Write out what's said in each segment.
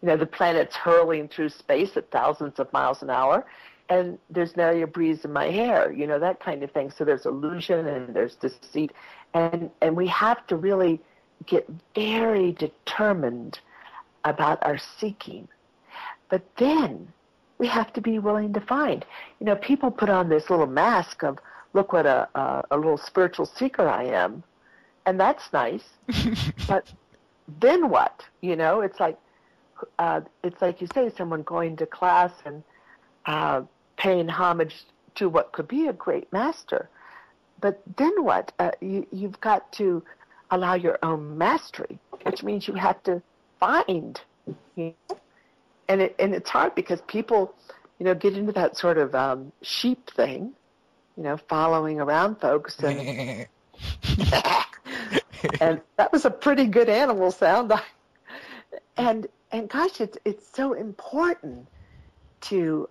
The planet's hurling through space at thousands of miles an hour, and there's now a breeze in my hair, that kind of thing. So there's illusion and there's deceit, and we have to really get very determined about our seeking. But then we have to be willing to find. People put on this little mask of, look what a little spiritual seeker I am, and that's nice. But then what? It's like you say, someone going to class and paying homage to what could be a great master. But then what? You've got to allow your own mastery, which means you have to find. And it's hard because people, get into that sort of sheep thing, following around folks. And, and that was a pretty good animal sound. And gosh, it's so important to,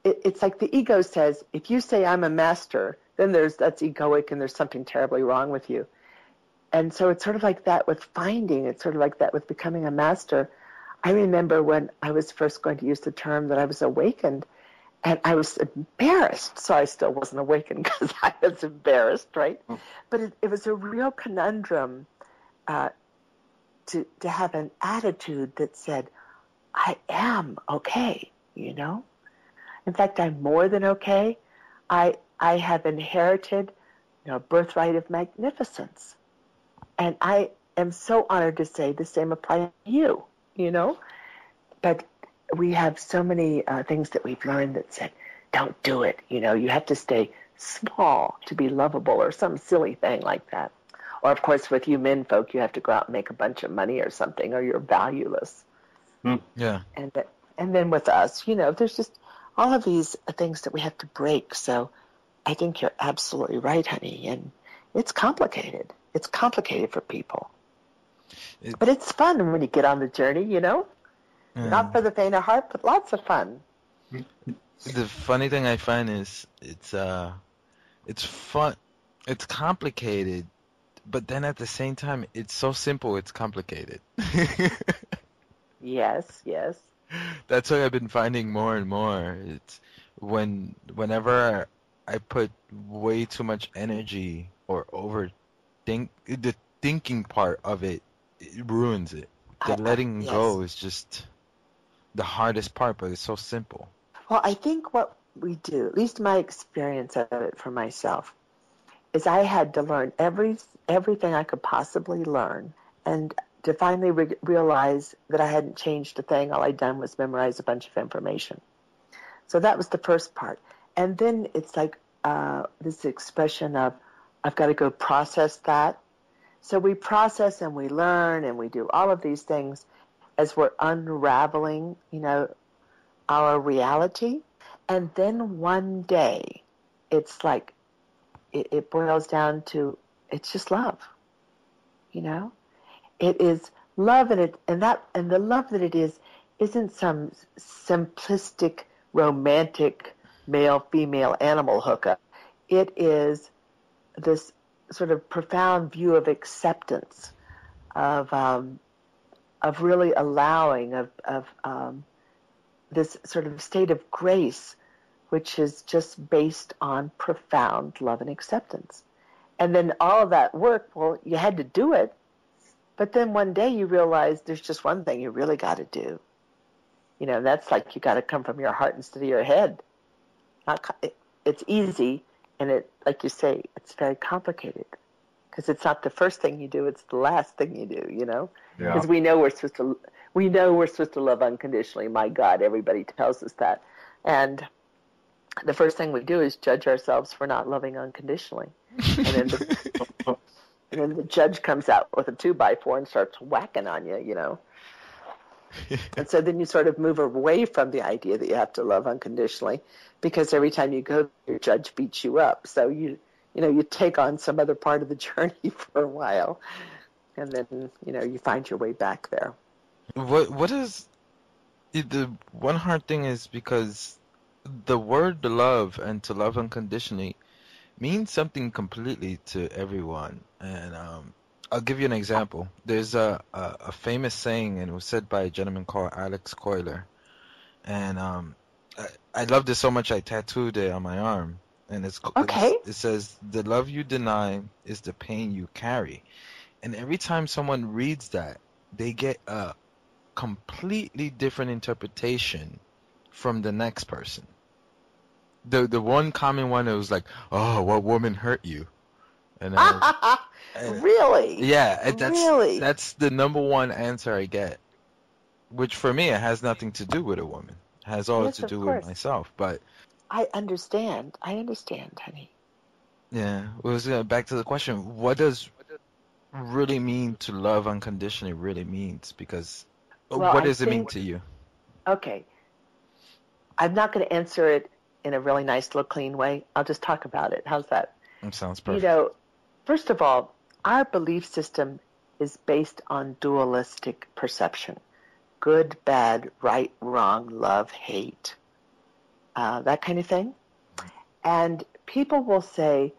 it's like the ego says, if you say I'm a master, then that's egoic and there's something terribly wrong with you. And so it's sort of like that with finding. It's sort of like that with becoming a master. I remember when I was first going to use the term that I was awakened, and I was embarrassed. So I still wasn't awakened because I was embarrassed, right? But it was a real conundrum to have an attitude that said, I am okay, In fact, I'm more than okay. I have inherited, a birthright of magnificence. And I am so honored to say the same applies to you, But we have so many things that we've learned that said, don't do it. You have to stay small to be lovable or some silly thing like that. Or, of course, with you men folk, you have to go out and make a bunch of money or something, or you're valueless. Yeah. And then with us, there's just all of these things that we have to break. So I think you're absolutely right, honey. And it's complicated. It's complicated for people. But it's fun when you get on the journey, Not for the faint of heart, but lots of fun. The funny thing I find is it's fun. It's complicated, but then at the same time, it's so simple. It's complicated. Yes. That's what I've been finding more and more. It's whenever I put way too much energy or the thinking part of it ruins it. The letting go is just the hardest part, but it's so simple. Well, I think what we do, at least my experience of it for myself, is I had to learn everything I could possibly learn, and to finally realize that I hadn't changed a thing. All I'd done was memorize a bunch of information. So that was the first part. And then it's like this expression of, I've got to go process that. So we process and we learn and we do all of these things as we're unraveling, our reality. And then one day, it's like, it boils down to, it's just love, It is love, and the love that it is isn't some simplistic, romantic, male-female animal hookup. It is this sort of profound view of acceptance, of really allowing, of this sort of state of grace, which is just based on profound love and acceptance. And then all of that work, well, you had to do it, but then one day you realize there's just one thing you really got to do. That's like you got to come from your heart instead of your head. It's easy, and like you say, it's very complicated because it's not the first thing you do; it's the last thing you do. Because we know we're supposed to love unconditionally. My God, everybody tells us that, and the first thing we do is judge ourselves for not loving unconditionally, and then the judge comes out with a 2x4 and starts whacking on you. And so then you sort of move away from the idea that you have to love unconditionally, because every time you go, your judge beats you up. So you take on some other part of the journey for a while, and then you find your way back there. What is the one hard thing is because the word love and to love unconditionally means something completely to everyone, and I'll give you an example. There's a famous saying, and it was said by a gentleman called Alex Coiler. And I love this so much I tattooed it on my arm. And Okay. it says, "The love you deny is the pain you carry." And every time someone reads that, they get a completely different interpretation from the next person. The one common one, it was like, "Oh, what woman hurt you?" And Really? yeah, Really? that's the number one answer I get. Which for me, it has nothing to do with a woman. It has all Yes, to of do with course. myself. But I understand. I understand, honey. yeah, it was back to the question: what does really mean to love unconditionally? Really means because Well, what I does it mean think, to you? okay, I'm not going to answer it in a really nice little clean way. I'll just talk about it. How's that? It sounds You perfect. know, first of all, our belief system is based on dualistic perception. Good, bad, right, wrong, love, hate, that kind of thing. And people will say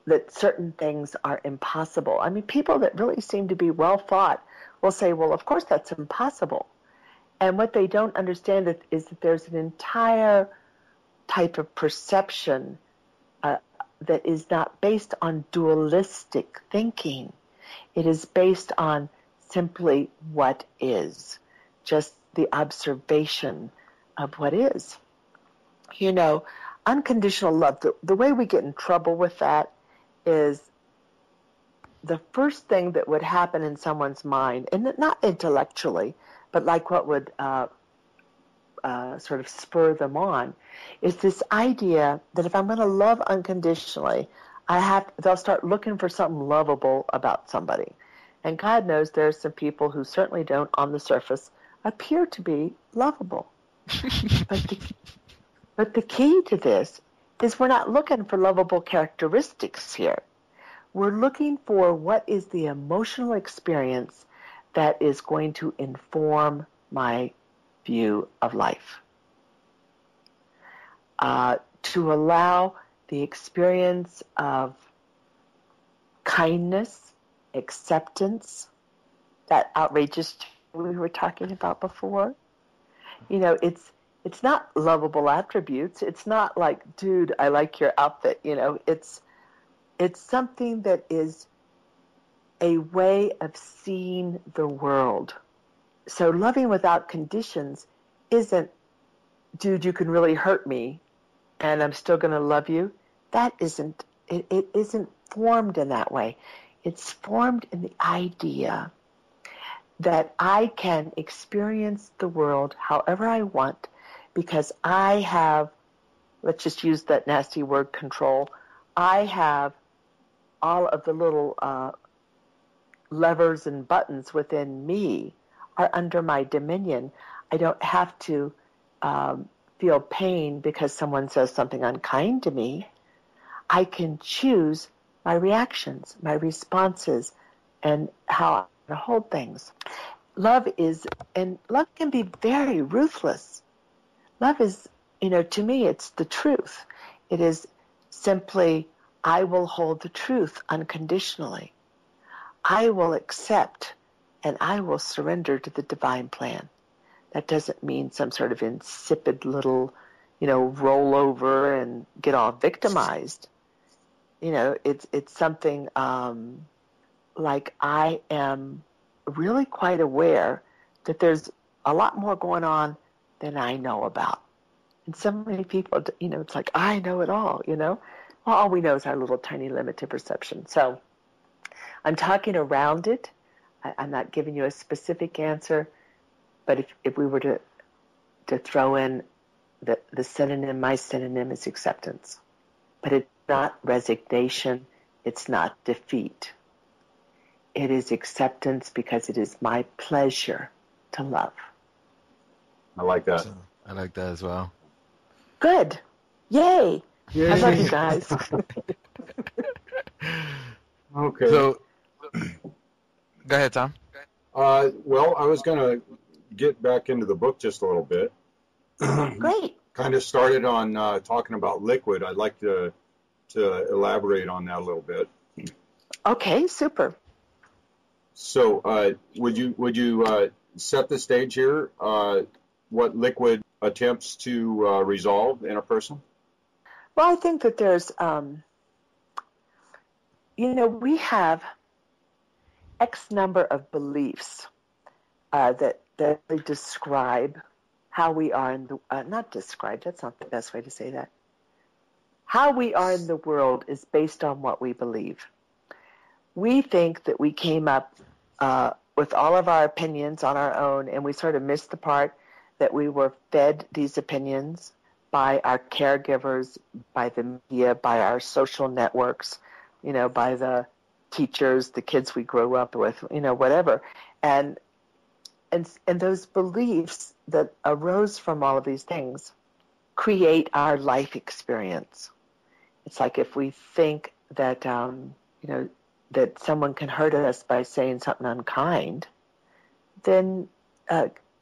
that certain things are impossible. I mean, people that really seem to be well thought will say, well, of course that's impossible. And what they don't understand is that there's an entire type of perception that is not based on dualistic thinking. It is based on simply what is, just the observation of what is. You know, unconditional love, the way we get in trouble with that is the first thing that would happen in someone's mind, and not intellectually, but like what would sort of spur them on, is this idea that if I'm going to love unconditionally, they'll start looking for something lovable about somebody. And God knows there's some people who certainly don't, on the surface, appear to be lovable. But the key to this is we're not looking for lovable characteristics here. We're looking for what is the emotional experience that is going to inform my view of life. To allow the experience of kindness, acceptance, that outrageous we were talking about before. You know, it's not lovable attributes. It's not like, dude, I like your outfit. You know, it's something that is a way of seeing the world. So loving without conditions isn't, dude, you can really hurt me and I'm still going to love you. That isn't, it isn't formed in that way. It's formed in the idea that I can experience the world however I want because I have, let's just use that nasty word, control. I have all of the little levers and buttons within me are under my dominion. I don't have to feel pain because someone says something unkind to me. I can choose my reactions, my responses, and how I hold things. Love can be very ruthless. Love is, to me, it's the truth. It is simply, I will hold the truth unconditionally. I will accept and I will surrender to the divine plan. That doesn't mean some sort of insipid little, roll over and get all victimized. It's something like I am really quite aware that there's a lot more going on than I know about. And so many people, it's like, I know it all, Well, all we know is our little tiny limited perception. So I'm talking around it. I'm not giving you a specific answer, but if we were to throw in the synonym, my synonym is acceptance. But it's not resignation. It's not defeat. It is acceptance because it is my pleasure to love. I like that. I like that as well. Good. Yay. Yay. I love you guys. Okay. So, go ahead, Tom. Well, I was going to get back into the book just a little bit. Great. Kind of started on talking about liquid. I'd like to elaborate on that a little bit. Okay, super. So, would you set the stage here? What liquid attempts to resolve in a person? Well, I think that there's, we have X number of beliefs that really describe how we are in the, not describe, that's not the best way to say that. How we are in the world is based on what we believe. We think that we came up with all of our opinions on our own, and we sort of missed the part that we were fed these opinions by our caregivers, by the media, by our social networks, by the teachers, the kids we grew up with, whatever. And those beliefs that arose from all of these things create our life experience. It's like if we think that, that someone can hurt us by saying something unkind, then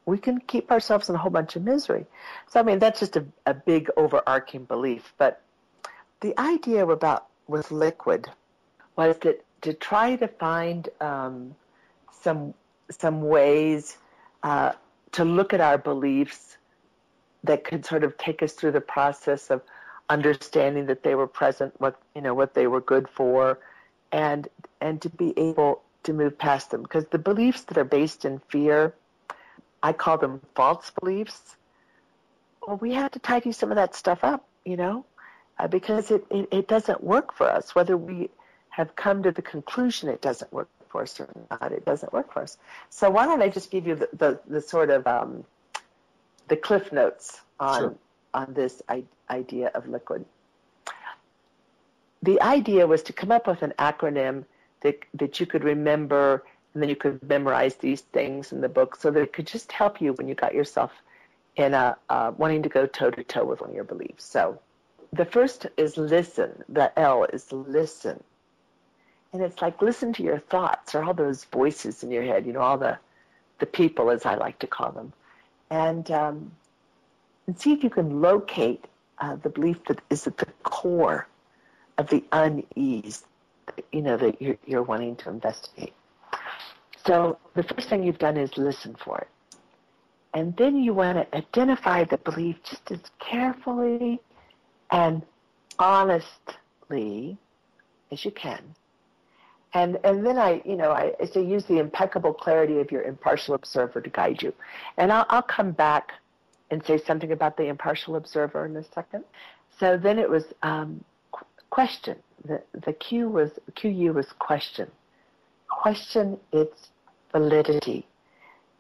we can keep ourselves in a whole bunch of misery. So, I mean, that's just a big overarching belief. But the idea with liquid was to try to find some ways to look at our beliefs that could sort of take us through the process of understanding that they were present, what they were good for, and to be able to move past them. Because the beliefs that are based in fear, I call them false beliefs. Well, we have to tidy some of that stuff up, because it doesn't work for us. Whether we have come to the conclusion it doesn't work for us or not, it doesn't work for us. So why don't I just give you the sort of the cliff notes on this idea of liquid. The idea was to come up with an acronym that you could remember, and then you could memorize these things in the book so that it could just help you when you got yourself in wanting to go toe-to-toe with one of your beliefs. So the first is listen. The L is listen. And it's like listen to your thoughts, or all those voices in your head, all the people, as I like to call them. And see if you can locate the belief that is at the core of the unease, that you're wanting to investigate. So the first thing you've done is listen for it. And then you want to identify the belief just as carefully and honestly as you can. And then I say use the impeccable clarity of your impartial observer to guide you. And I'll come back and say something about the impartial observer in a second. So then it was question. The QU was question. Question its validity.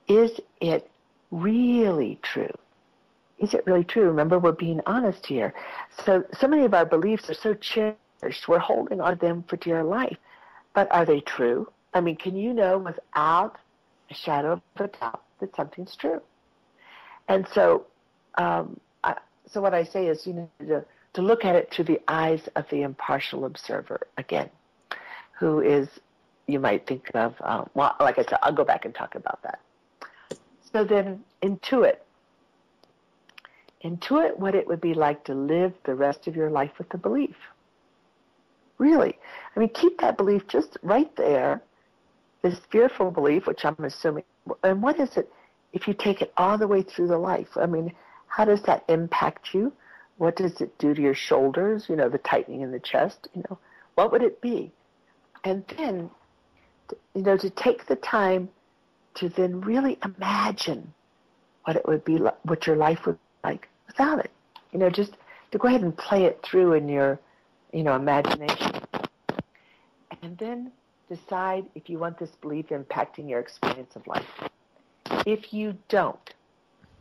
Is it really true? Is it really true? Remember, we're being honest here. So many of our beliefs are so cherished, we're holding on to them for dear life. But are they true? I mean, can you know without a shadow of a doubt that something's true? And so what I say is you need to look at it through the eyes of the impartial observer again, who is, you might think of, well, like I said, I'll go back and talk about that. So then intuit what it would be like to live the rest of your life with the belief. Really. I mean, keep that belief just right there, this fearful belief, which I'm assuming. And what is it if you take it all the way through the life? I mean, how does that impact you? What does it do to your shoulders, the tightening in the chest? What would it be? And then, to take the time to then really imagine what it would be like, what your life would be like without it. Just to go ahead and play it through in your imagination. And then decide if you want this belief impacting your experience of life. If you don't,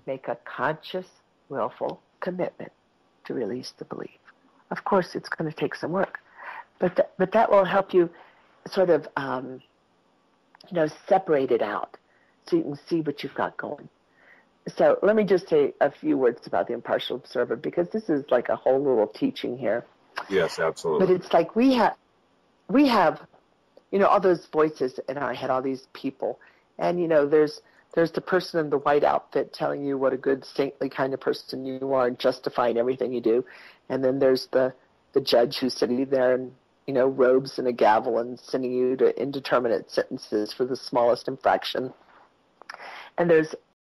make a conscious, willful commitment to release the belief. Of course, it's going to take some work, but that will help you sort of, separate it out so you can see what you've got going. So let me just say a few words about the impartial observer, because this is like a whole little teaching here. Yes, absolutely. But it's like we have, all those voices in our head, all these people. And, there's the person in the white outfit telling you what a good, saintly kind of person you are and justifying everything you do. And then there's the judge who's sitting there and robes and a gavel and sending you to indeterminate sentences for the smallest infraction. And there's